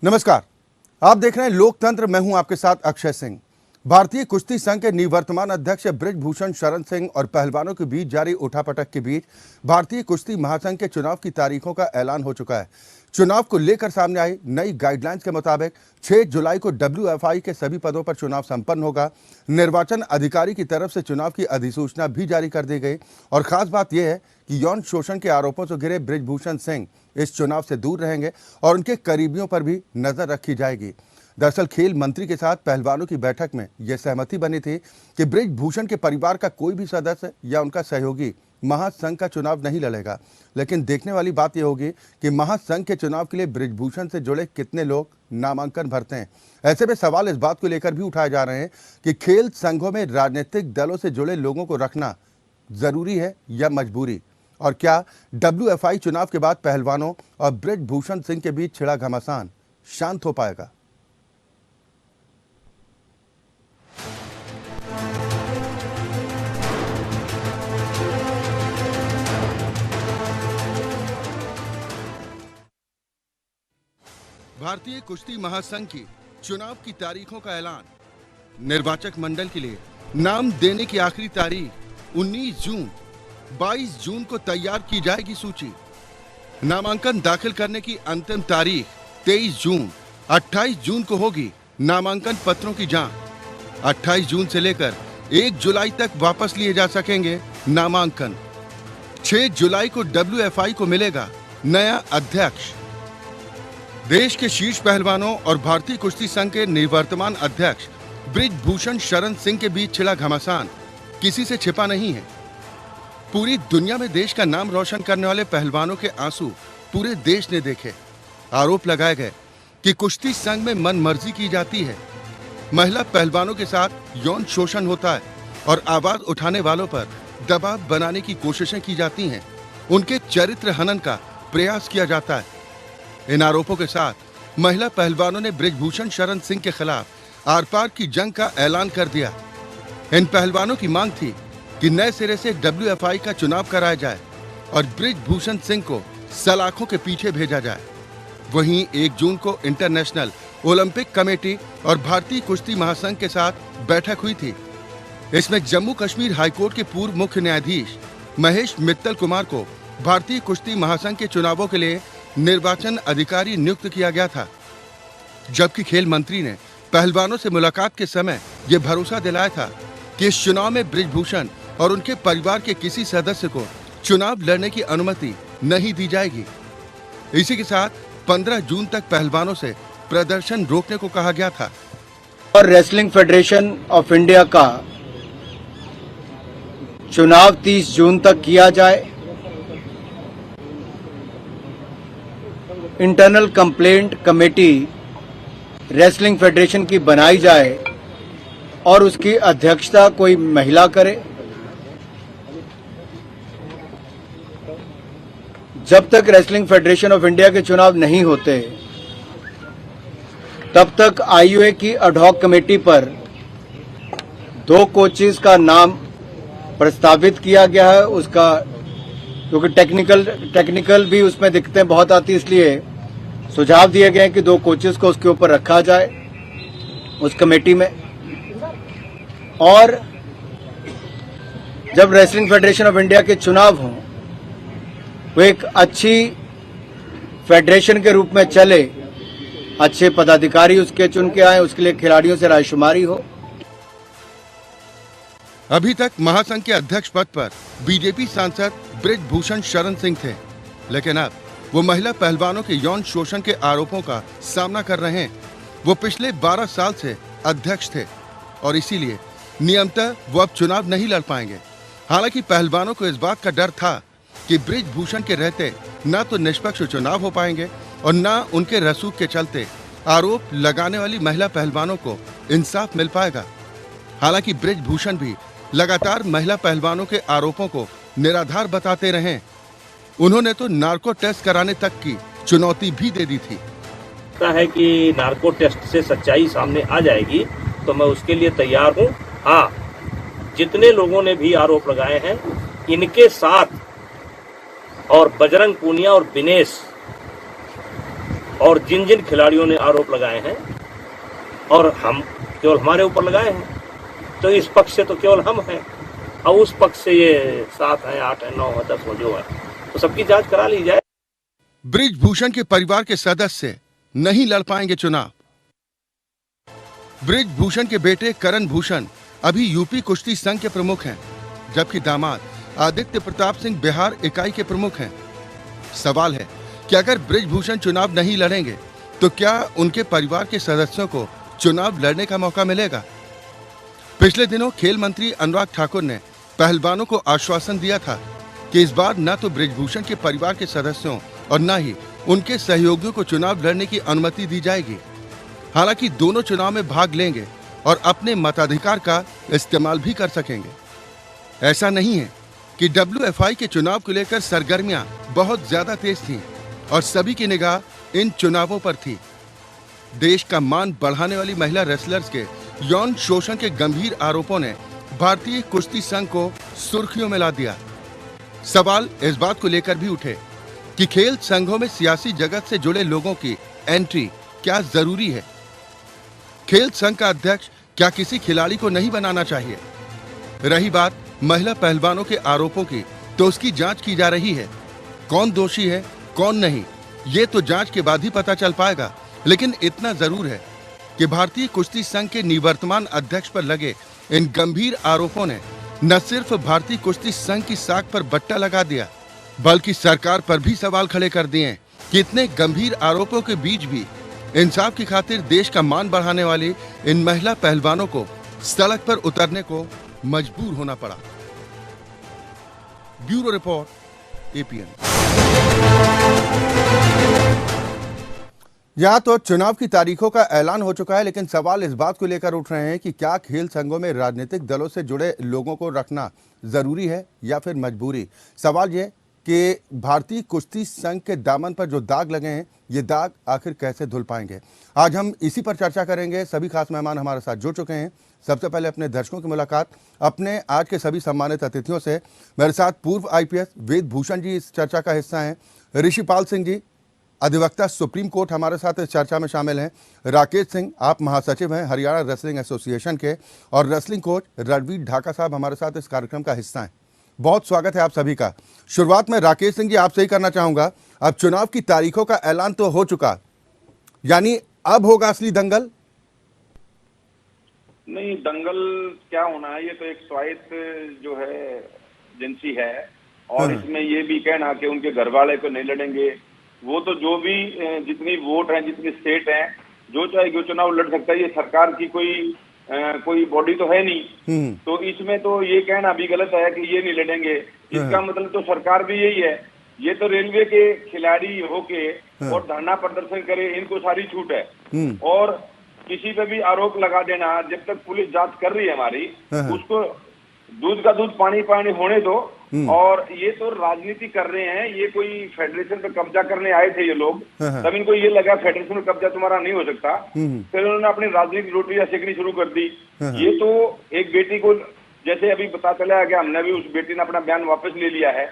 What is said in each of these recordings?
नमस्कार, आप देख रहे हैं लोकतंत्र। मैं हूं आपके साथ अक्षय सिंह। भारतीय कुश्ती संघ के निवर्तमान अध्यक्ष बृजभूषण शरण सिंह और पहलवानों के बीच जारी उठापटक के बीच भारतीय कुश्ती महासंघ के चुनाव की तारीखों का ऐलान हो चुका है। चुनाव को लेकर सामने आई नई गाइडलाइंस के मुताबिक 6 जुलाई को WFI के सभी पदों पर चुनाव संपन्न होगा। निर्वाचन अधिकारी की तरफ से चुनाव की अधिसूचना भी जारी कर दी गई और खास बात यह है कि यौन शोषण के आरोपों से घिरे बृजभूषण सिंह इस चुनाव से दूर रहेंगे और उनके करीबियों पर भी नजर रखी जाएगी। दरअसल खेल मंत्री के साथ पहलवानों की बैठक में यह सहमति बनी थी कि बृजभूषण के परिवार का कोई भी सदस्य या उनका सहयोगी महासंघ का चुनाव नहीं लड़ेगा। लेकिन देखने वाली बात यह होगी कि महासंघ के चुनाव के लिए बृजभूषण से जुड़े कितने लोग नामांकन भरते हैं। ऐसे में सवाल इस बात को लेकर भी उठाए जा रहे हैं कि खेल संघों में राजनीतिक दलों से जुड़े लोगों को रखना जरूरी है या मजबूरी, और क्या WFI चुनाव के बाद पहलवानों और बृजभूषण सिंह के बीच छिड़ा घमासान शांत हो पाएगा। भारतीय कुश्ती महासंघ की चुनाव की तारीखों का ऐलान। निर्वाचक मंडल के लिए नाम देने की आखिरी तारीख 19 जून। 22 जून को तैयार की जाएगी सूची। नामांकन दाखिल करने की अंतिम तारीख 23 जून। 28 जून को होगी नामांकन पत्रों की जांच। 28 जून से लेकर 1 जुलाई तक वापस लिए जा सकेंगे नामांकन। 6 जुलाई को WFI को मिलेगा नया अध्यक्ष। देश के शीर्ष पहलवानों और भारतीय कुश्ती संघ के निवर्तमान अध्यक्ष बृजभूषण शरण सिंह के बीच छिड़ा घमासान किसी से छिपा नहीं है। पूरी दुनिया में देश का नाम रोशन करने वाले पहलवानों के आंसू पूरे देश ने देखे। आरोप लगाए गए कि कुश्ती संघ में मनमर्जी की जाती है, महिला पहलवानों के साथ यौन शोषण होता है और आवाज उठाने वालों पर दबाव बनाने की कोशिशें की जाती हैं। उनके चरित्र हनन का प्रयास किया जाता है। इन आरोपों के साथ महिला पहलवानों ने बृजभूषण शरण सिंह के खिलाफ आर पार की जंग का ऐलान कर दिया। इन पहलवानों की मांग थी कि नए सिरे से WFI का चुनाव कराया जाए और बृजभूषण सिंह को सलाखों के पीछे भेजा जाए। वहीं 1 जून को इंटरनेशनल ओलंपिक कमेटी और भारतीय कुश्ती महासंघ के साथ बैठक हुई थी। इसमें जम्मू कश्मीर हाईकोर्ट के पूर्व मुख्य न्यायाधीश महेश मित्तल कुमार को भारतीय कुश्ती महासंघ के चुनावों के लिए निर्वाचन अधिकारी नियुक्त किया गया था, जबकि खेल मंत्री ने पहलवानों से मुलाकात के समय यह भरोसा दिलाया था कि इस चुनाव में बृजभूषण और उनके परिवार के किसी सदस्य को चुनाव लड़ने की अनुमति नहीं दी जाएगी। इसी के साथ 15 जून तक पहलवानों से प्रदर्शन रोकने को कहा गया था। और रेसलिंग फेडरेशन ऑफ इंडिया का चुनाव 30 जून तक किया जाए। Internal complaint committee wrestling federation की बनाई जाए और उसकी अध्यक्षता कोई महिला करे। जब तक रेसलिंग फेडरेशन ऑफ इंडिया के चुनाव नहीं होते तब तक IOA की एडहॉक कमेटी पर 2 कोचेस का नाम प्रस्तावित किया गया है। उसका क्योंकि टेक्निकल भी उसमें दिक्कतें बहुत आती, इसलिए सुझाव दिए गए हैं कि 2 कोचेस को उसके ऊपर रखा जाए उस कमेटी में। और जब रेसलिंग फेडरेशन ऑफ इंडिया के चुनाव हों वो एक अच्छी फेडरेशन के रूप में चले, अच्छे पदाधिकारी उसके चुन के आए, उसके लिए खिलाड़ियों से रायशुमारी हो। अभी तक महासंघ के अध्यक्ष पद पर बीजेपी सांसद बृजभूषण शरण सिंह थे, लेकिन अब वो महिला पहलवानों के यौन शोषण के आरोपों का सामना कर रहे हैं। वो पिछले 12 साल से अध्यक्ष थे और इसीलिए नियमतः वो अब चुनाव नहीं लड़ पाएंगे। हालांकि पहलवानों को इस बात का डर था कि बृजभूषण के रहते न तो निष्पक्ष चुनाव हो पाएंगे और न उनके रसूख के चलते आरोप लगाने वाली महिला पहलवानों को इंसाफ मिल पाएगा। हालांकि बृजभूषण भी लगातार महिला पहलवानों के आरोपों को निराधार बताते रहे। उन्होंने तो नार्को टेस्ट कराने तक की चुनौती भी दे दी थी। लगता है कि नार्को टेस्ट से सच्चाई सामने आ जाएगी तो मैं उसके लिए तैयार हूं। हाँ, जितने लोगों ने भी आरोप लगाए हैं इनके साथ और बजरंग पूनिया और दिनेश और जिन जिन खिलाड़ियों ने आरोप लगाए हैं और हम केवल हमारे ऊपर लगाए हैं, तो इस पक्ष से तो केवल हम हैं, और उस पक्ष से ये 7 हैं, 8 हैं, 9 हैं, 10 हो जो है, तो सबकी जांच करा ली जाए। बृजभूषण के परिवार के सदस्य नहीं लड़ पाएंगे चुनाव। बृजभूषण के बेटे करण भूषण अभी यूपी कुश्ती संघ के प्रमुख हैं, जबकि दामाद आदित्य प्रताप सिंह बिहार इकाई के प्रमुख हैं। सवाल है कि अगर बृजभूषण चुनाव नहीं लड़ेंगे तो क्या उनके परिवार के सदस्यों को चुनाव लड़ने का मौका मिलेगा? पिछले दिनों खेल मंत्री अनुराग ठाकुर ने पहलवानों को आश्वासन दिया था कि इस बार न तो बृजभूषण के परिवार के सदस्यों और न ही उनके सहयोगियों को चुनाव लड़ने की अनुमति दी जाएगी। हालांकि दोनों चुनाव में भाग लेंगे और अपने मताधिकार का इस्तेमाल भी कर सकेंगे। ऐसा नहीं है कि WFI के चुनाव को लेकर सरगर्मियां बहुत ज्यादा तेज थीं और सभी की निगाह इन चुनावों पर थी। देश का मान बढ़ाने वाली महिला रेसलर्स के यौन शोषण के गंभीर आरोपों ने भारतीय कुश्ती संघ को सुर्खियों में ला दिया। सवाल इस बात को लेकर भी उठे कि खेल संघों में सियासी जगत से जुड़े लोगों की एंट्री क्या जरूरी है? खेल संघ का अध्यक्ष क्या किसी खिलाड़ी को नहीं बनाना चाहिए? रही बात महिला पहलवानों के आरोपों की, तो उसकी जांच की जा रही है। कौन दोषी है, कौन नहीं, ये तो जांच के बाद ही पता चल पाएगा। लेकिन इतना जरूर है कि भारतीय कुश्ती संघ के निवर्तमान अध्यक्ष पर लगे इन गंभीर आरोपों ने न सिर्फ भारतीय कुश्ती संघ की साख पर बट्टा लगा दिया, बल्कि सरकार पर भी सवाल खड़े कर दिए कि इतने गंभीर आरोपों के बीच भी इंसाफ की खातिर देश का मान बढ़ाने वाली इन महिला पहलवानों को सड़क पर उतरने को मजबूर होना पड़ा। Bureau report, APN। यहाँ तो चुनाव की तारीखों का ऐलान हो चुका है, लेकिन सवाल इस बात को लेकर उठ रहे हैं कि क्या खेल संघों में राजनीतिक दलों से जुड़े लोगों को रखना जरूरी है या फिर मजबूरी। सवाल ये कि भारतीय कुश्ती संघ के दामन पर जो दाग लगे हैं, ये दाग आखिर कैसे धुल पाएंगे। आज हम इसी पर चर्चा करेंगे। सभी खास मेहमान हमारे साथ जुड़ चुके हैं। सबसे पहले अपने दर्शकों की मुलाकात अपने आज के सभी सम्मानित अतिथियों से। मेरे साथ पूर्व IPS वेद भूषण जी इस चर्चा का हिस्सा हैं। ऋषिपाल सिंह जी अधिवक्ता सुप्रीम कोर्ट हमारे साथ इस चर्चा में शामिल हैं। राकेश सिंह आप महासचिव हैं हरियाणा रेसलिंग एसोसिएशन के, और रेसलिंग कोच रणवीर ढाका साहब हमारे साथ इस कार्यक्रम का हिस्सा हैं। बहुत स्वागत है आप सभी का। शुरुआत में राकेश सिंह जी आपसे ही करना चाहूंगा। अब चुनाव की तारीखों का ऐलान तो हो चुका, यानी अब होगा असली दंगल? नहीं, दंगल क्या होना है, ये तो एक स्वायत्त जो है एजेंसी है, और इसमें ये भी कहना कि उनके घर वाले को नहीं लड़ेंगे, वो तो जो भी जितनी वोट है, जितनी स्टेट है, जो चाहे चुनाव लड़ सकता है। ये सरकार की कोई बॉडी तो है नहीं, तो इसमें तो ये कहना भी गलत है कि ये नहीं लड़ेंगे। इसका मतलब तो सरकार भी यही है। ये तो रेलवे के खिलाड़ी होके और धरना प्रदर्शन करे, इनको सारी छूट है। और किसी पे भी आरोप लगा देना, जब तक पुलिस जांच कर रही है हमारी, उसको दूध का दूध पानी पानी होने दो। और ये तो राजनीति कर रहे हैं, ये कोई फेडरेशन पे कब्जा करने आए थे ये लोग, तब इनको ये लगा फेडरेशन में कब्जा तुम्हारा नहीं हो सकता, फिर उन्होंने अपनी राजनीतिक रोटियां सेकनी शुरू कर दी। ये तो एक बेटी को, जैसे अभी पता चला है कि हमने भी उस बेटी ने अपना बयान वापस ले लिया है,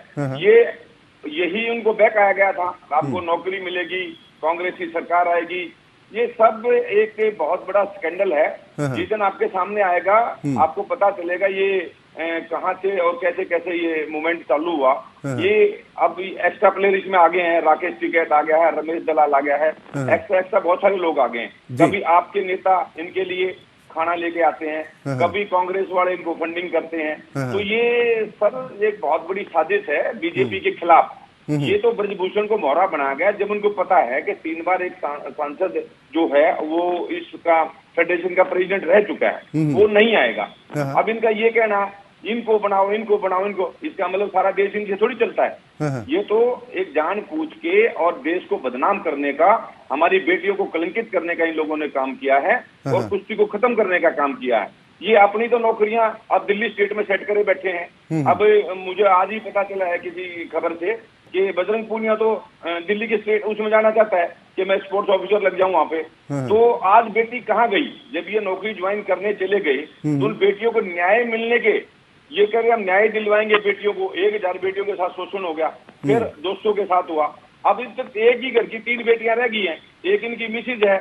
यही उनको बहकाया गया था, आपको नौकरी मिलेगी, कांग्रेस की सरकार आएगी। ये सब एक बहुत बड़ा स्कैंडल है। जिस दिन आपके सामने आएगा, आपको पता चलेगा ये कहाँ से और कैसे कैसे ये मूवमेंट चालू हुआ। ये अब एक्स्ट्रा प्लेयर इसमें आ गए हैं, राकेश टिकैत आ गया है, रमेश दलाल आ गया है, एक्स्ट्रा बहुत सारे लोग आ गए हैं। कभी आपके नेता इनके लिए खाना लेके आते हैं, कभी कांग्रेस वाले इनको फंडिंग करते हैं। तो ये सब एक बहुत बड़ी साजिश है बीजेपी के खिलाफ। ये तो बृजभूषण को मोहरा बनाया गया, जब उनको पता है कि 3 बार एक सांसद जो है वो इसका फेडरेशन का प्रेसिडेंट रह चुका है, वो नहीं आएगा। अब इनका ये कहना इनको बनाओ, इनको बनाओ, इनको, इसका मतलब सारा देश इनसे थोड़ी चलता है। ये तो एक जानबूझ के और देश को बदनाम करने का, हमारी बेटियों को कलंकित करने का इन लोगों ने काम किया है और कुश्ती को खत्म करने का काम किया है। ये अपनी तो नौकरियां अब दिल्ली स्टेट में सेट करे बैठे हैं। अब मुझे आज ही पता चला है किसी खबर से कि बजरंग पूनिया तो दिल्ली के स्टेट उसमें जाना चाहता है कि मैं स्पोर्ट्स ऑफिसर लग जाऊं वहां पे। तो आज बेटी कहाँ गई? जब ये नौकरी ज्वाइन करने चले गए तो उन बेटियों को न्याय मिलने के, ये कह रहे हम न्याय दिलवाएंगे बेटियों को, 1000 बेटियों के साथ शोषण हो गया, फिर दोस्तों के साथ हुआ, अब इस तक एक ही घर की 3 बेटियां रह गई हैं, एक इनकी मिसेज है,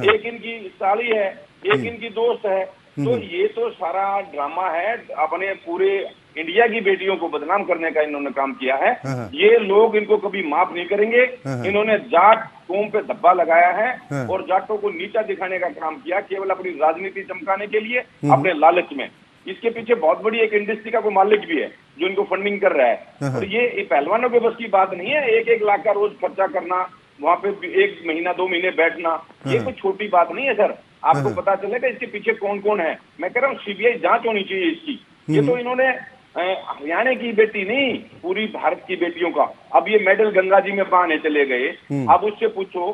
एक इनकी साली है, एक इनकी दोस्त है। तो ये तो सारा ड्रामा है, अपने पूरे इंडिया की बेटियों को बदनाम करने का इन्होंने काम किया है। ये लोग इनको कभी माफ नहीं करेंगे। इन्होंने जाट कौम पे धब्बा लगाया है और जाटों को नीचा दिखाने का काम किया, केवल अपनी राजनीति चमकाने के लिए, अपने लालच में। इसके पीछे बहुत बड़ी एक इंडस्ट्री का कोई मालिक भी है जो इनको फंडिंग कर रहा है। और ये पहलवानों के बस की बात नहीं है। 1-1 लाख का रोज खर्चा करना, वहां पे 1 महीना 2 महीने बैठना, ये कोई छोटी बात नहीं है सर। आपको पता चलेगा इसके पीछे कौन कौन है। मैं कह रहा हूँ सीबीआई जांच होनी चाहिए इसकी। ये तो इन्होंने हरियाणा की बेटी नहीं, पूरी भारत की बेटियों का। अब ये मेडल गंगा जी में बहाने चले गए। अब उससे पूछो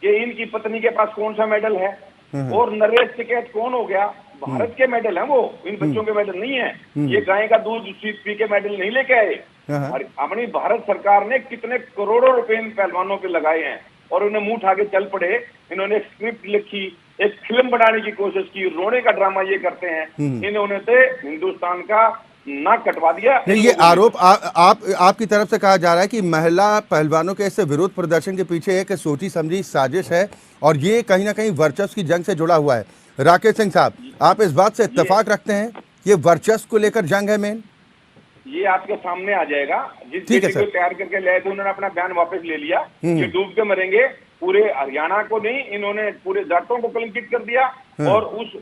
कि इनकी पत्नी के पास कौन सा मेडल है, और नरेश टिकैत कौन हो गया? भारत के मेडल हैं वो, इन बच्चों के मेडल नहीं है। ये गाय का दूध पी के मेडल नहीं लेके आए। अपनी भारत सरकार ने कितने करोड़ों रुपए इन पहलवानों पे लगाए हैं और उन्हें मुंह उठा के चल पड़े। इन्होंने एक स्क्रिप्ट लिखी, एक फिल्म बनाने की कोशिश की, रोने का ड्रामा ये करते हैं। इन्होंने तो हिंदुस्तान का नाक कटवा दिया। नहीं, ये आरोप आपकी तरफ से कहा जा रहा है कि महिला पहलवानों के इस विरोध प्रदर्शन के पीछे एक सोची समझी साजिश है और ये कहीं ना कहीं वर्चस्व की जंग से जुड़ा हुआ है। राकेश सिंह साहब, आप इस बात से इत्तेफाक रखते हैं ये वर्चस्व को लेकर जंग है मेन? ये आपके सामने आ जाएगा। जिस ठीक है बेटी को तैयार करके ले आए थे उन्होंने अपना बयान वापस ले लिया। ये डूब के मरेंगे। पूरे हरियाणा को नहीं, इन्होंने पूरे जाटों को कलंकित कर दिया। और उस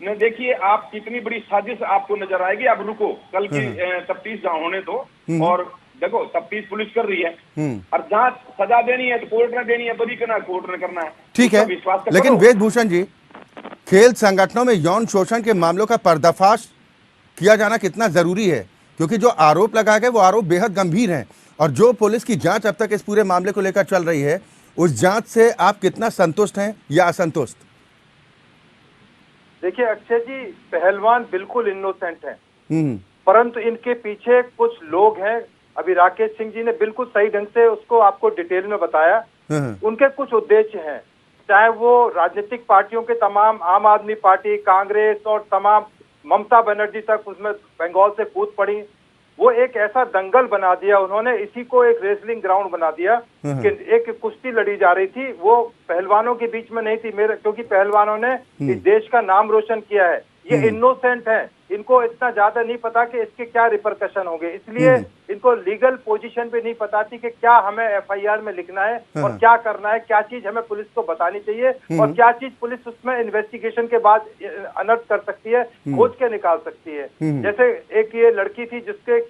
ने देखिए आप कितनी बड़ी साजिश आपको नजर आएगी। आप रुको, कल की तफ्तीश होने दो। और देखो तफ्तीश पुलिस कर रही है और जांच सजा देनी है तो कोर्ट ने देनी है, बरी करना कोर्ट ने करना है। ठीक है, लेकिन वेदभूषण जी, खेल संगठनों में यौन शोषण के मामलों का पर्दाफाश किया जाना कितना जरूरी है? क्योंकि जो आरोप लगाए गए वो आरोप बेहद गंभीर हैं और जो पुलिस की जांच अब तक इस पूरे मामले को लेकर चल रही है उस जांच से आप कितना संतुष्ट हैं या असंतुष्ट? देखिए अक्षय जी, पहलवान बिल्कुल इनोसेंट हैं, परंतु इनके पीछे कुछ लोग हैं। अभी राकेश सिंह जी ने बिल्कुल सही ढंग से उसको आपको डिटेल में बताया। उनके कुछ उद्देश्य हैं, चाहे वो राजनीतिक पार्टियों के तमाम, आम आदमी पार्टी, कांग्रेस और तमाम ममता बनर्जी तक उसमें बंगाल से कूद पड़ी। वो एक ऐसा दंगल बना दिया उन्होंने, इसी को एक रेसलिंग ग्राउंड बना दिया कि एक कुश्ती लड़ी जा रही थी, वो पहलवानों के बीच में नहीं थी। क्योंकि पहलवानों ने इस देश का नाम रोशन किया है। ये इनोसेंट है, इनको इतना ज्यादा नहीं पता कि इसके क्या रिपरकशन होंगे, इसलिए इनको लीगल पोजीशन पे नहीं पता थी कि क्या हमें एफआईआर में लिखना है और क्या करना है, क्या चीज हमें पुलिस को बतानी चाहिए और क्या चीज पुलिस उसमें इन्वेस्टिगेशन के बाद अनर्थ कर सकती है, खोज के निकाल सकती है। जैसे एक ये लड़की थी जिसके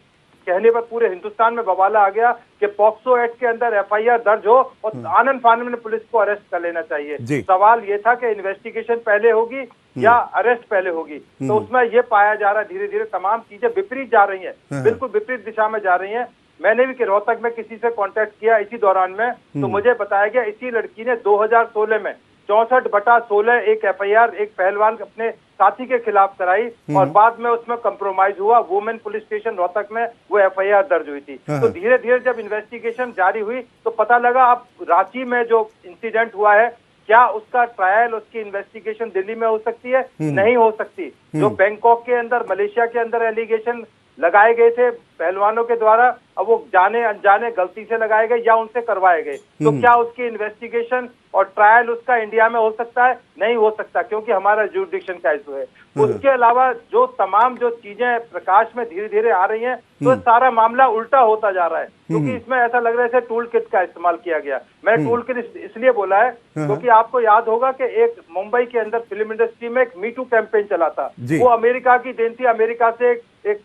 कहने पर पूरे हिंदुस्तान में बवाला आ गया कि पॉक्सो एक्ट के अंदर एफआईआर दर्ज हो और आनंद फानंद में पुलिस को अरेस्ट कर लेना चाहिए। सवाल ये था कि इन्वेस्टिगेशन पहले होगी या अरेस्ट पहले होगी। तो उसमें ये पाया जा रहा है धीरे धीरे तमाम चीजें विपरीत जा रही हैं, बिल्कुल विपरीत दिशा में जा रही हैं। मैंने भी रोहतक में किसी से कांटेक्ट किया इसी दौरान में, तो मुझे बताया गया इसी लड़की ने 2016 में 64/16 एक एफआईआर एक पहलवान अपने साथी के खिलाफ कराई और बाद में उसमें कंप्रोमाइज हुआ। वुमेन पुलिस स्टेशन रोहतक में वो एफआईआर दर्ज हुई थी। तो धीरे धीरे जब इन्वेस्टिगेशन जारी हुई तो पता लगा अब रांची में जो इंसिडेंट हुआ है क्या उसका ट्रायल, उसकी इन्वेस्टिगेशन दिल्ली में हो सकती है? नहीं हो सकती। जो बैंकॉक के अंदर, मलेशिया के अंदर एलिगेशन लगाए गए थे पहलवानों के द्वारा, अब वो जाने अनजाने गलती से लगाए गए या उनसे करवाए गए, तो क्या उसकी इन्वेस्टिगेशन और ट्रायल उसका इंडिया में हो सकता है? नहीं हो सकता, क्योंकि हमारा जुरिडिक्शन का इशू है। उसके अलावा जो तमाम जो चीजें प्रकाश में धीरे धीरे आ रही हैं, तो सारा मामला उल्टा होता जा रहा है, क्योंकि इसमें ऐसा लग रहा है जैसे टूल किट का इस्तेमाल किया गया। मैं टूल किट इसलिए बोला है क्योंकि आपको याद होगा कि एक मुंबई के अंदर फिल्म इंडस्ट्री में एक मीटू कैंपेन चला था, वो अमेरिका की देन थी। अमेरिका से एक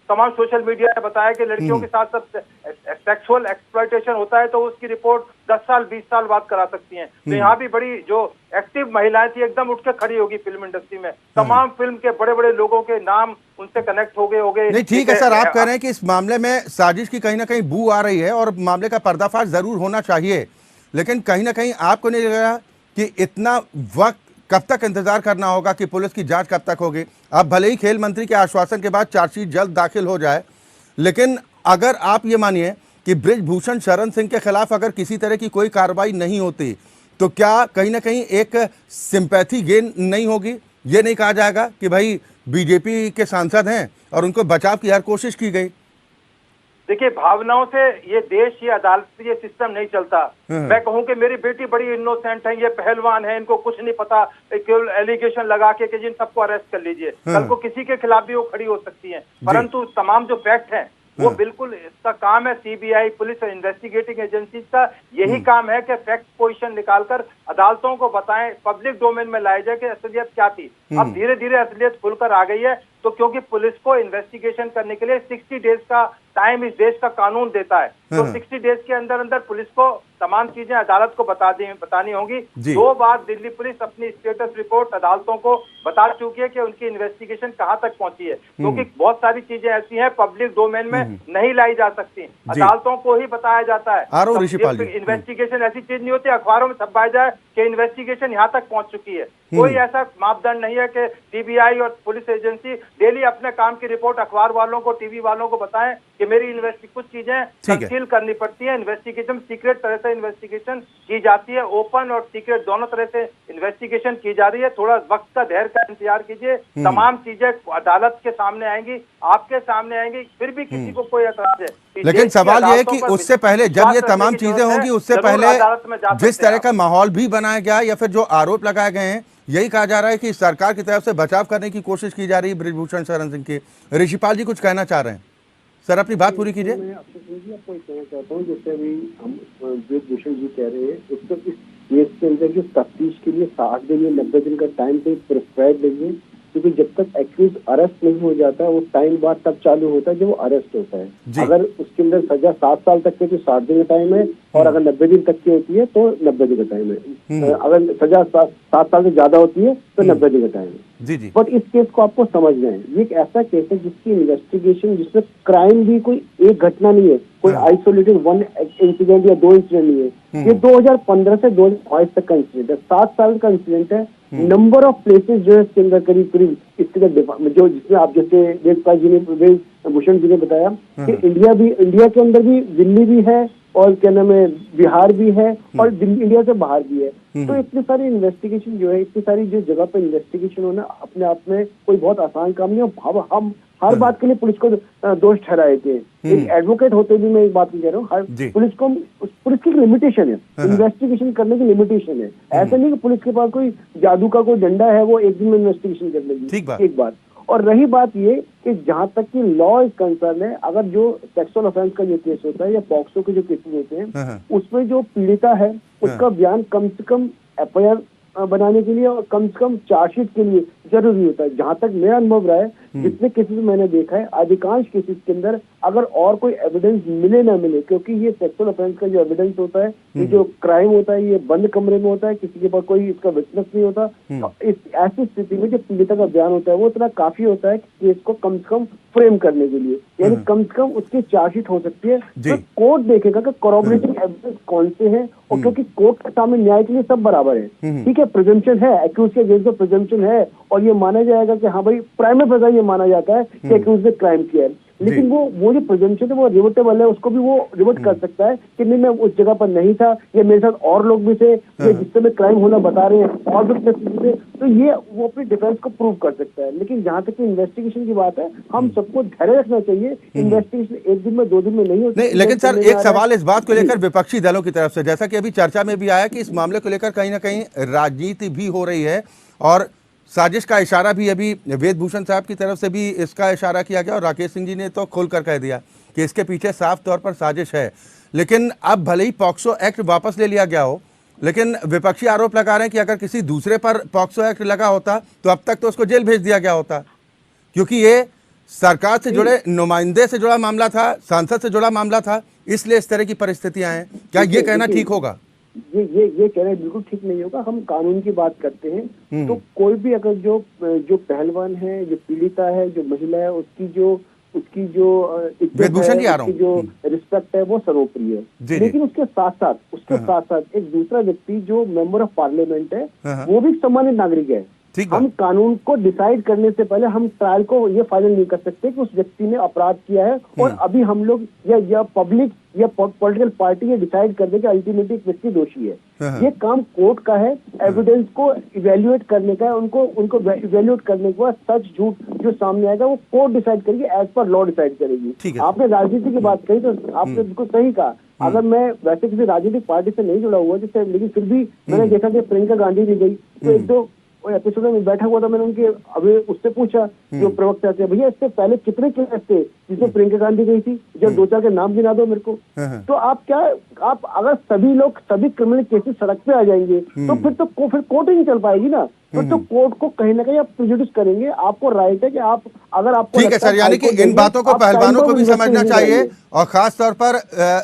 तमाम सोशल मीडिया ने बताया कि लड़कियों के साथ साथ सेक्सुअल एक्सप्लॉयटेशन होता है तो उसकी रिपोर्ट 10 साल 20 साल बाद करा सकती हैं। तो यहाँ भी बड़ी जो एक्टिव महिलाएं थी एकदम उठ के खड़ी होगी फिल्म इंडस्ट्री में। तमाम फिल्म के बड़े बड़े लोगों के नाम उनसे कनेक्ट हो गए। नहीं, ठीक है सर, आप कह रहे हैं कि इस मामले में साजिश की कहीं ना कहीं बू आ रही है और मामले का पर्दाफाश जरूर होना चाहिए, लेकिन कहीं ना कहीं आपको नहीं लग रहा कि इतना वक्त कब तक इंतजार करना होगा कि पुलिस की जांच कब तक होगी? अब भले ही खेल मंत्री के आश्वासन के बाद चार्जशीट जल्द दाखिल हो जाए, लेकिन अगर आप ये मानिए कि बृजभूषण शरण सिंह के खिलाफ अगर किसी तरह की कोई कार्रवाई नहीं होती तो क्या कहीं ना कहीं एक सिंपैथी गेन नहीं होगी? ये नहीं कहा जाएगा कि भाई बीजेपी के सांसद हैं और उनको बचाव की हर कोशिश की गई? देखिए, भावनाओं से ये देश, ये अदालत, ये सिस्टम नहीं चलता। मैं कहूं कि मेरी बेटी बड़ी इनोसेंट है, ये पहलवान है, इनको कुछ नहीं पता, केवल एलिगेशन लगा के कि जिन सबको अरेस्ट कर लीजिए, कल को किसी के खिलाफ भी वो खड़ी हो सकती है। परंतु तमाम जो फैक्ट हैं वो बिल्कुल, इसका काम है सीबीआई, पुलिस और इन्वेस्टिगेटिंग एजेंसी का यही काम है कि फैक्ट पोजीशन निकालकर अदालतों को बताएं, पब्लिक डोमेन में लाया जाए कि असलियत क्या थी। अब धीरे धीरे असलियत खुलकर आ गई है, तो क्योंकि पुलिस को इन्वेस्टिगेशन करने के लिए 60 डेज का टाइम इस देश का कानून देता है, तो 60 डेज के अंदर अंदर पुलिस को तमाम चीजें अदालत को बतानी होंगी। 2 बार दिल्ली पुलिस अपनी स्टेटस रिपोर्ट अदालतों को बता चुकी है कि उनकी इन्वेस्टिगेशन कहां तक पहुंची है, क्योंकि बहुत सारी चीजें ऐसी हैं पब्लिक डोमेन में नहीं लाई जा सकती, अदालतों को ही बताया जाता है। इन्वेस्टिगेशन ऐसी चीज नहीं होती अखबारों में छपाया जाए कि इन्वेस्टिगेशन यहाँ तक पहुंच चुकी है। कोई ऐसा मापदंड नहीं है कि सीबीआई और पुलिस एजेंसी डेली अपने काम की रिपोर्ट अखबार वालों को, टीवी वालों को बताएं कि मेरी कुछ चीजें तफसील करनी पड़ती है। इन्वेस्टिगेशन सीक्रेट तरह से इन्वेस्टिगेशन की जाती है, ओपन और सीक्रेट दोनों तरह से इन्वेस्टिगेशन की जा रही है। थोड़ा वक्त का धैर्य का इंतजार कीजिए, तमाम चीजें अदालत के सामने आएंगी, आपके सामने आएंगी, फिर भी किसी को कोई एतराज है। लेकिन सवाल यह है कि उससे पहले जब ये तमाम चीजें होंगी, उससे पहले जिस तरह का माहौल भी बनाया गया या फिर जो आरोप लगाए गए हैं, यही कहा जा रहा है कि सरकार की तरफ से बचाव करने की कोशिश की जा रही है ब्रिजभूषण शरण सिंह की। ऋषिपाल जी कुछ कहना चाह रहे हैं, सर अपनी बात पूरी कीजिए। मैं आपको कहना चाहता हूँ, जैसे अभी हम ब्रिजभूषण जी कह रहे हैं, उसको इस केस के अंदर जो तफ्तीश के लिए 60 दिन या 90 दिन का टाइम पे प्रिस्क्राइब देंगे, क्योंकि जब तक एक्यूज अरेस्ट नहीं हो जाता वो टाइम बाद तब चालू होता है जब वो अरेस्ट होता है। अगर उसके अंदर सजा 7 साल तक के तो 60 दिन का टाइम है, और अगर 90 दिन तक की होती है तो 90 दिन का टाइम है। अगर सजा 7 साल से ज्यादा होती है तो 90 दिन का टाइम है। बट इस केस को आपको समझना है, ये एक ऐसा केस है जिसकी इन्वेस्टिगेशन, जिसमें क्राइम भी कोई एक घटना नहीं है, कोई आइसोलेटेड 1 इंसिडेंट या 2 इंसिडेंट नहीं है। ये 2015 से 2022 तक का इंसिडेंट है, 7 साल का इंसिडेंट है। नंबर ऑफ प्लेसेस जो है इसके अंदर करीब इसके जो जिसमें आप जैसे वेदभूषण जी ने बताया कि इंडिया के अंदर भी दिल्ली भी है, और क्या नाम है, बिहार भी है, और इंडिया से बाहर भी है। तो इतनी सारी इन्वेस्टिगेशन जो है, इतनी सारी जो जगह पे इन्वेस्टिगेशन होना अपने आप में कोई बहुत आसान काम नहीं है। हम हर बात के लिए पुलिस को दोष ठहराए थे। एक एडवोकेट होते भी मैं एक बात नहीं कह रहा हूँ, पुलिस की लिमिटेशन है, इन्वेस्टिगेशन करने की लिमिटेशन है। ऐसा नहीं कि पुलिस के पास कोई जादू का कोई डंडा है, वो एक दिन में इन्वेस्टिगेशन कर लेगी। एक बात। और रही बात ये कि जहां तक कि लॉ इज कंसर्न है, अगर जो सेक्सुअल ऑफेंस का जो केस होता है या पॉक्सो के जो केसेस होते हैं, उसमें जो पीड़िता है उसका बयान कम से कम एफआईआर बनाने के लिए और कम से कम चार्जशीट के लिए जरूरी होता है। जहां तक मेरा अनुभव रहा है, जितने केसेस मैंने देखा है, अधिकांश केसेस के अंदर अगर और कोई एविडेंस मिले ना मिले, क्योंकि ये सेक्सुअल ऑफेंस का जो एविडेंस होता है, ये जो क्राइम होता है, ये बंद कमरे में होता है, किसी के पास कोई इसका विटनेस नहीं होता। तो इस ऐसी स्थिति में जो पीड़िता का बयान होता है वो इतना काफी होता है कि केस को कम से कम फ्रेम करने के लिए, यानी कम से कम उसकी चार्जशीट हो सकती है। तो कोर्ट देखेगा कि कॉरबोरेटिंग एविडेंस कौन से हैं, और क्योंकि कोर्ट के सामने न्याय के लिए सब बराबर है। ठीक है, प्रिजम्पशन है, एक्यूज के अगेंस्ट प्रिजम्पशन है, और ये माना जाएगा कि हाँ भाई प्राइमा फेसी ये माना जाता है कि एक्यूज ने क्राइम किया है। लेकिन वो जो प्रिजम्पशन है वो रिवर्टेबल है, उसको भी वो रिवर्ट कर सकता है कि नहीं, मैं उस जगह पर नहीं था, या मेरे साथ और लोग भी थे, या जिससे मैं क्राइम होना बता रहे हैं और भी थे, तो ये वो अपनी डिफेंस को प्रूव कर सकता है। लेकिन जहां तक इन्वेस्टिगेशन की बात है, हम सबको धैर्य रखना चाहिए। इन्वेस्टिगेशन 1 दिन में 2 दिन में नहीं होती। लेकिन सर एक सवाल इस बात को लेकर विपक्षी दलों की तरफ से, जैसा कि अभी चर्चा में भी आया कि इस मामले को लेकर कहीं ना कहीं राजनीति भी हो रही है, और साजिश का इशारा भी अभी वेदभूषण साहब की तरफ से भी इसका इशारा किया गया, और राकेश सिंह जी ने तो खोलकर कह दिया कि इसके पीछे साफ तौर पर साजिश है। लेकिन अब भले ही पॉक्सो एक्ट वापस ले लिया गया हो, लेकिन विपक्षी आरोप लगा रहे हैं कि अगर किसी दूसरे पर पॉक्सो एक्ट लगा होता तो अब तक तो उसको जेल भेज दिया गया होता, क्योंकि ये सरकार से जुड़े नुमाइंदे से जुड़ा मामला था, सांसद से जुड़ा मामला था, इसलिए इस तरह की परिस्थितियां हैं। क्या ये कहना ठीक होगा? ये कहना बिल्कुल ठीक नहीं होगा। हम कानून की बात करते हैं, तो कोई भी अगर जो पहलवान है, जो पीड़िता है, जो महिला है, उसकी जो रिस्पेक्ट है वो सर्वोपरि है। लेकिन उसके साथ साथ एक दूसरा व्यक्ति जो मेंबर ऑफ पार्लियामेंट है, वो भी सम्मानित नागरिक है। ठीक हम कानून को डिसाइड करने से पहले हम ट्रायल को ये फाइनल नहीं कर सकते कि उस व्यक्ति ने अपराध किया है, और अभी हम लोग या पब्लिक या पॉलिटिकल पार्टी ये डिसाइड कर दे कि अल्टीमेटली एक व्यक्ति दोषी है। ये काम कोर्ट का है, एविडेंस को इवेल्युएट करने का है, उनको इवेल्युएट करने के बाद सच झूठ जो सामने आएगा वो कोर्ट डिसाइड करेगी, एज पर लॉ डिसाइड करेगी। आपने राजनीति की बात कही तो आपने बिल्कुल सही कहा। अगर मैं वैसे किसी राजनीतिक पार्टी से नहीं जुड़ा हुआ जैसे, लेकिन फिर भी मैंने देखा कि प्रियंका गांधी भी गई तो एक दो एपिसोड में बैठा हुआ था, मैंने उनके अभी उससे पूछा जो प्रवक्ता थे, भैया इससे पहले कितने केस थे जिसमें प्रियंका गांधी गई थी, जब 2-4 के नाम गिना दो मेरे को। तो आप अगर सभी क्रिमिनल केसेस सड़क पे आ जाएंगे तो फिर कोर्ट ही नहीं चल पाएगी ना, फिर तो कोर्ट को कहीं ना कहीं आप प्रेजुडिस करेंगे। आपको राइट है कि आप अगर आपको ठीक है सर, यानी कि इन बातों को पहलवानों को भी समझना चाहिए और खास तौर पर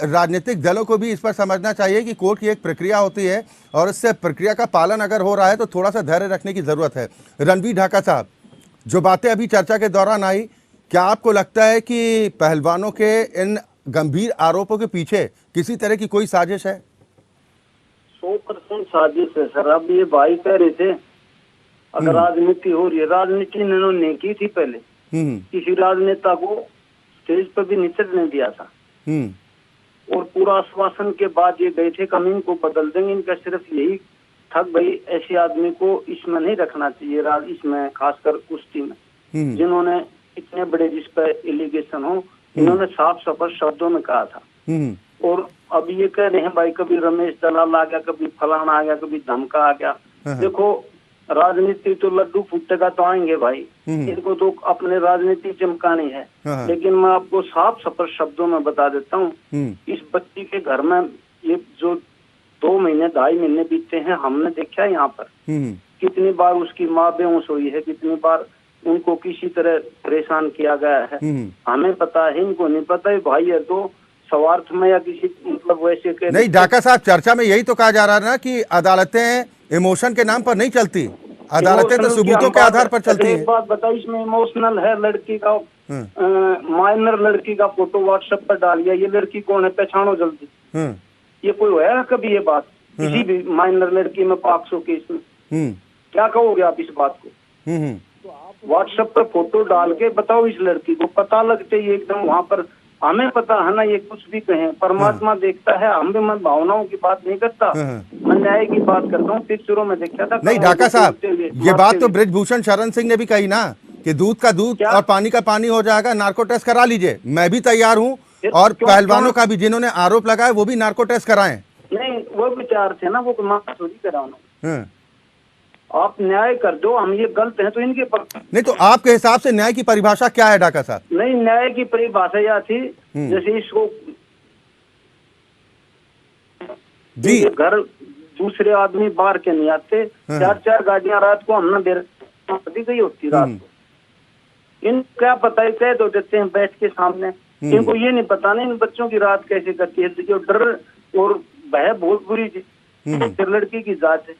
राजनीतिक दलों को भी इस पर समझना चाहिए कि कोर्ट की एक प्रक्रिया होती है और इससे प्रक्रिया का पालन अगर हो रहा है तो थोड़ा सा धैर्य रखने की जरूरत है। रणवीर ढाका साहब, जो बातें अभी चर्चा के दौरान आई, क्या आपको लगता है कि पहलवानों के इन गंभीर आरोपों के पीछे किसी तरह की कोई साजिश है? 100% साजिश है सर। अब ये भाई कह रहे थे अगर राजनीति हो रही है, राजनीति इन्होंने की थी पहले, किसी राजनेता को स्टेज पर भी नहीं चढ़ने दिया था, और पूरा आश्वासन के बाद ये गए थे कम इनको बदल देंगे। इनका सिर्फ यही था भाई ऐसे आदमी को इसमें नहीं रखना चाहिए, इसमें खासकर कुश्ती में जिन्होंने इतने बड़े जिस पर एलिगेशन हो, इन्होंने साफ सफर शब्दों में कहा था। और अब ये कह रहे हैं भाई कभी रमेश दलाल आ गया, कभी फलाना आ गया, कभी धमका आ गया। देखो राजनीति तो लड्डू फूटेगा तो आएंगे भाई, इनको तो अपने राजनीति चमकानी है। लेकिन मैं आपको साफ सफर शब्दों में बता देता हूँ, इस बच्ची के घर में ये जो 2 महीने 2.5 महीने बीते हैं, हमने देखा है यहाँ पर कितनी बार उसकी माँ बेहोश हुई है, कितनी बार उनको किसी तरह परेशान किया गया है। हमें पता है, इनको नहीं पता है भाई। है तो स्वार्थ में या किसी मतलब वैसे नहीं ढाका साहब, चर्चा में यही तो कहा जा रहा है ना कि अदालतें इमोशन के नाम पर नहीं चलती, अदालतें तो सबूतों के आधार पर चलती हैं। एक बात बताइए, इसमें इमोशनल है लड़की का, माइनर लड़की का फोटो व्हाट्सएप पर डाल दिया, ये लड़की कौन है पहचानो जल्दी। ये कोई है कभी ये बात किसी भी माइनर लड़की में 500 केस में? क्या कहोगे आप इस बात को? व्हाट्सएप पर फोटो डाल के बताओ इस लड़की को, पता लगते ही एकदम वहाँ पर। हमें पता है ना, ये कुछ भी कहें, परमात्मा देखता है। हम भी मैं भावनाओं की बात नहीं करता, मैं न्याय की बात करता हूँ। पिक्चरों में देखा था। नहीं ढाका साहब, ये बात तो बृजभूषण शरण सिंह ने भी कही ना कि दूध का दूध और पानी का पानी हो जाएगा, नार्को टेस्ट करा लीजिए। मैं भी तैयार हूँ, और पहलवानों का भी जिन्होंने आरोप लगाए वो भी नार्को टेस्ट कराएं। नहीं वो विचार थे ना, वो चोरी कराना। आप न्याय कर दो, हम ये गलत हैं तो इनके पर नहीं। तो आपके हिसाब से न्याय की परिभाषा क्या है ढाका साहब? नहीं, न्याय की परिभाषा यह थी जैसे इसको जी घर दूसरे आदमी बाहर के नहीं आते, 4-4 गाड़ियां रात को हमने दी गई होती रात को। इन क्या पता है, कह दो देते हैं बैठ के सामने। इनको ये नहीं पता नहीं इन बच्चों की रात कैसे करती है। जो डर और भय बहुत बुरी चीज लड़की की जात है।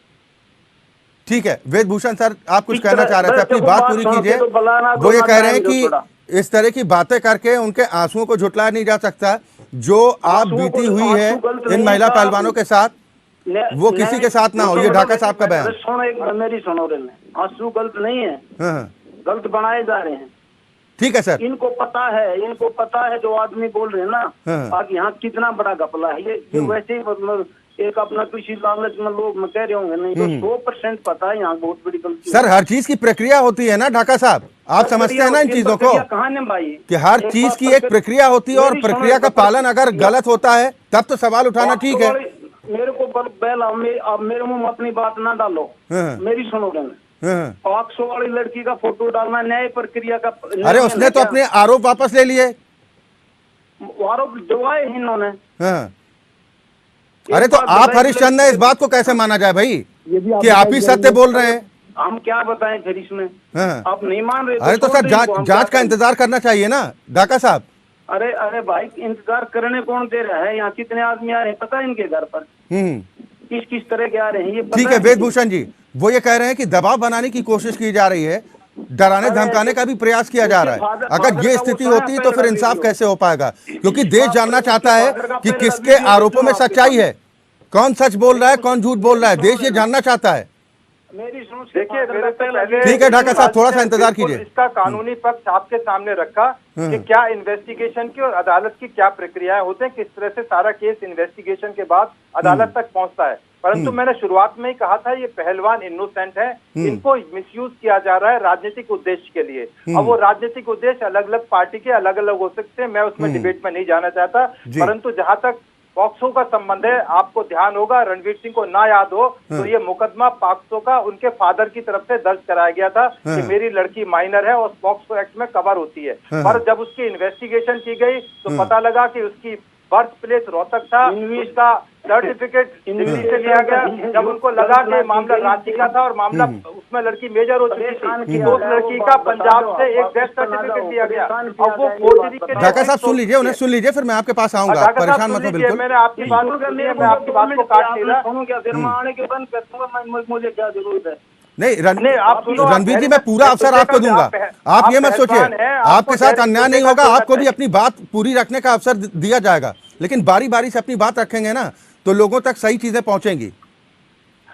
ठीक है वेदभूषण सर, आप कुछ कहना चाह रहे थे, अपनी बात पूरी कीजिए। वो ये कह रहे हैं कि इस तरह की बातें करके उनके आंसुओं को झुटलाया नहीं जा सकता। जो आप बीती हुई है इन महिला पहलवानों के साथ, वो किसी के साथ ना हो। ये ढाका साहब का बयान। मेरी सुनो, आंसू गलत नहीं है, गलत बनाए जा रहे हैं। ठीक है सर, इनको पता है जो आदमी बोल रहे हैं ना, आज यहाँ कितना बड़ा घपला है। ये वैसे ही मतलब एक अपना किसी लालच में लोग में कह रहे होंगे, नहीं तो 100% पता है यहाँ बहुत बड़ी गलती। सर हर चीज की प्रक्रिया होती है ना ढाका साहब, आप समझते हैं ना इन चीजों को, कि हर चीज की एक प्रक्रिया होती है और प्रक्रिया का पालन अगर गलत होता है तब तो सवाल उठाना ठीक है। मेरे को अब मेरे मुंह में अपनी बात ना डालो, मेरी सुनो। 500 वाली लड़की का फोटो डालना न्याय प्रक्रिया का? अरे उसने तो अपने आरोप वापस ले लिए, आरोप जवाए इन्होंने। अरे तो आप हरिश्चंद्र है, इस बात को कैसे माना जाए भाई कि आप ही सत्य बोल रहे हैं? हम क्या बताएं फिर इसमें? आप नहीं मान रहे? अरे तो सर जांच का इंतजार करना चाहिए ना ढाका साहब। अरे भाई इंतजार करने कौन दे रहा है? यहाँ कितने आदमी आ रहे हैं पता है इनके घर पर? किस तरह के आ रहे हैं ये? ठीक है वेदभूषण जी, वो ये कह रहे हैं कि दबाव बनाने की कोशिश की जा रही है, डराने धमकाने का भी प्रयास किया जा रहा है। अगर ये स्थिति होती है तो फिर इंसाफ कैसे हो पाएगा? क्योंकि देश जानना चाहता है कि किसके आरोपों में सच्चाई है, कौन सच बोल रहा है, कौन झूठ बोल रहा है। देश ये जानना चाहता है। मेरी सोच देखिए, मेरे से पहले ठीक है ढाका साहब, थोड़ा सा इंतजार कीजिए। इसका कानूनी पक्ष आपके सामने रखा कि क्या इन्वेस्टिगेशन की और अदालत की क्या प्रक्रियाएं होते हैं, किस तरह से सारा केस इन्वेस्टिगेशन के बाद अदालत तक पहुंचता है। परंतु मैंने शुरुआत में ही कहा था, ये पहलवान इनोसेंट है, इनको मिसयूज किया जा रहा है राजनीतिक उद्देश्य के लिए। अब वो राजनीतिक उद्देश्य अलग अलग पार्टी के अलग अलग हो सकते हैं, मैं उसमें डिबेट में नहीं जाना चाहता। परंतु जहां तक पॉक्सो का संबंध है, आपको ध्यान होगा, रणवीर सिंह को ना याद हो तो ये मुकदमा पॉक्सो का उनके फादर की तरफ से दर्ज कराया गया था कि मेरी लड़की माइनर है और पॉक्सो एक्ट में कवर होती है। पर जब उसकी इन्वेस्टिगेशन की गई तो पता लगा कि उसकी बर्थ प्लेस रोहतक था, उसका सर्टिफिकेट दिल्ली से लिया गया। जब उनको लगा कि मामला रांची का था और मामला उसमें लड़की मेजर हो चुकी थी, तो उस लड़की का पंजाब से एक डेथ सर्टिफिकेट दिया गया। अब वो फोर्जरी के ढाका साहब सुन लीजिए, उन्हें सुन लीजिए, फिर मैं आपके पास आऊंगा, परेशान मत हो बिल्कुल। मैंने आपकी बात मैं आपकी बात को काट नहीं रहा। मुझे क्या जरूरत है? नहीं रणवीर जी, मैं पूरा अवसर आपको दूंगा, आप ये मत सोचिए, आपके साथ अन्याय नहीं होगा, आपको भी अपनी बात पूरी रखने का अवसर दिया जाएगा, लेकिन बारी बारी से अपनी बात रखेंगे ना तो लोगों तक सही चीजें पहुंचेंगी।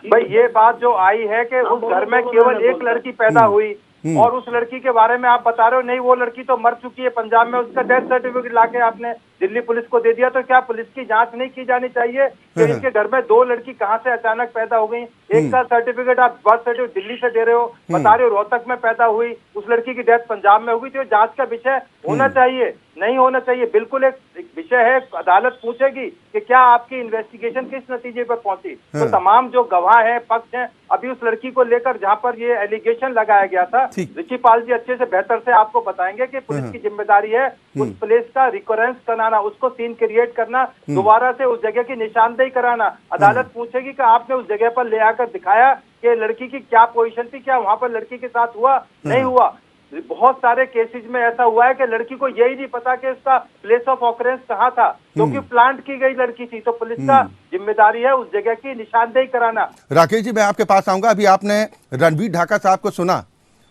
भाई ये बात जो आई है कि उस घर में केवल एक लड़की पैदा हुई और उस लड़की के बारे में आप बता रहे हो नहीं वो लड़की तो मर चुकी है पंजाब में, उसका डेथ सर्टिफिकेट लाके आपने दिल्ली पुलिस को दे दिया। तो क्या पुलिस की जांच नहीं की जानी चाहिए कि इनके घर में दो लड़की कहां से अचानक पैदा हो गई? एक का सर्टिफिकेट आप बर्थ सर्टिफिकेट दिल्ली से दे रहे हो, बता रहे हो रोहतक में पैदा हुई, उस लड़की की डेथ पंजाब में हुई, तो जांच का विषय होना चाहिए, नहीं होना चाहिए। बिल्कुल एक विषय है, अदालत पूछेगी कि क्या आपकी इन्वेस्टिगेशन किस नतीजे पर पहुंची। तो तमाम जो गवाह हैं, पक्ष हैं, अभी उस लड़की को लेकर जहां पर ये एलिगेशन लगाया गया था, ऋषिपाल जी अच्छे से बेहतर से आपको बताएंगे कि पुलिस की जिम्मेदारी है उस प्लेस का रिकरेंस कराना, उसको सीन क्रिएट करना, दोबारा से उस जगह की निशानदेही कराना। अदालत पूछेगी कि आपने उस जगह पर ले आकर दिखाया कि लड़की की क्या पोजीशन थी, क्या वहां पर लड़की के साथ हुआ, नहीं हुआ। बहुत सारे केसेस में ऐसा हुआ है कि लड़की को यही नहीं पता कि उसका प्लेस ऑफ ऑकरेंस कहाँ था, क्योंकि प्लांट की गई लड़की थी। तो पुलिस का जिम्मेदारी है उस जगह की निशानदेही कराना। राकेश जी, मैं आपके पास आऊंगा। अभी आपने रणवीर ढाका साहब को सुना,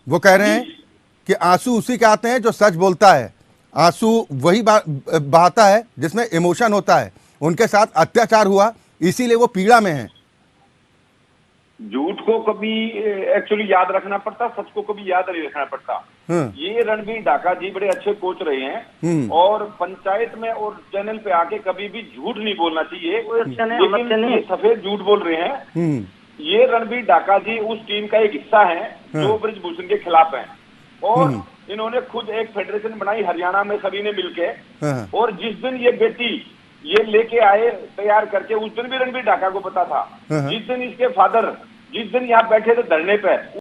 वो कह रहे हैं कि आंसू उसी के आते हैं जो सच बोलता है, आंसू वही बहाता है जिसमें इमोशन होता है। उनके साथ अत्याचार हुआ, इसीलिए वो पीड़ा में है। झूठ को कभी एक्चुअली याद रखना पड़ता, सच को कभी याद नहीं रखना पड़ता। ये रणवीर ढाका जी बड़े अच्छे कोच रहे हैं और पंचायत में और चैनल पे आके कभी भी झूठ नहीं बोलना चाहिए, लेकिन ये सफेद झूठ बोल रहे हैं। ये रणवीर ढाका जी उस टीम का एक हिस्सा है जो ब्रिजभूषण के खिलाफ है और इन्होंने खुद एक फेडरेशन बनाई हरियाणा में सभी ने मिलके, और जिस दिन ये बेटी ये लेके आए तैयार करके, उस दिन भी रणवीर ढाका को पता था। जिस दिन इसके फादर जिस दिन यहाँ बैठे थे धरने पे,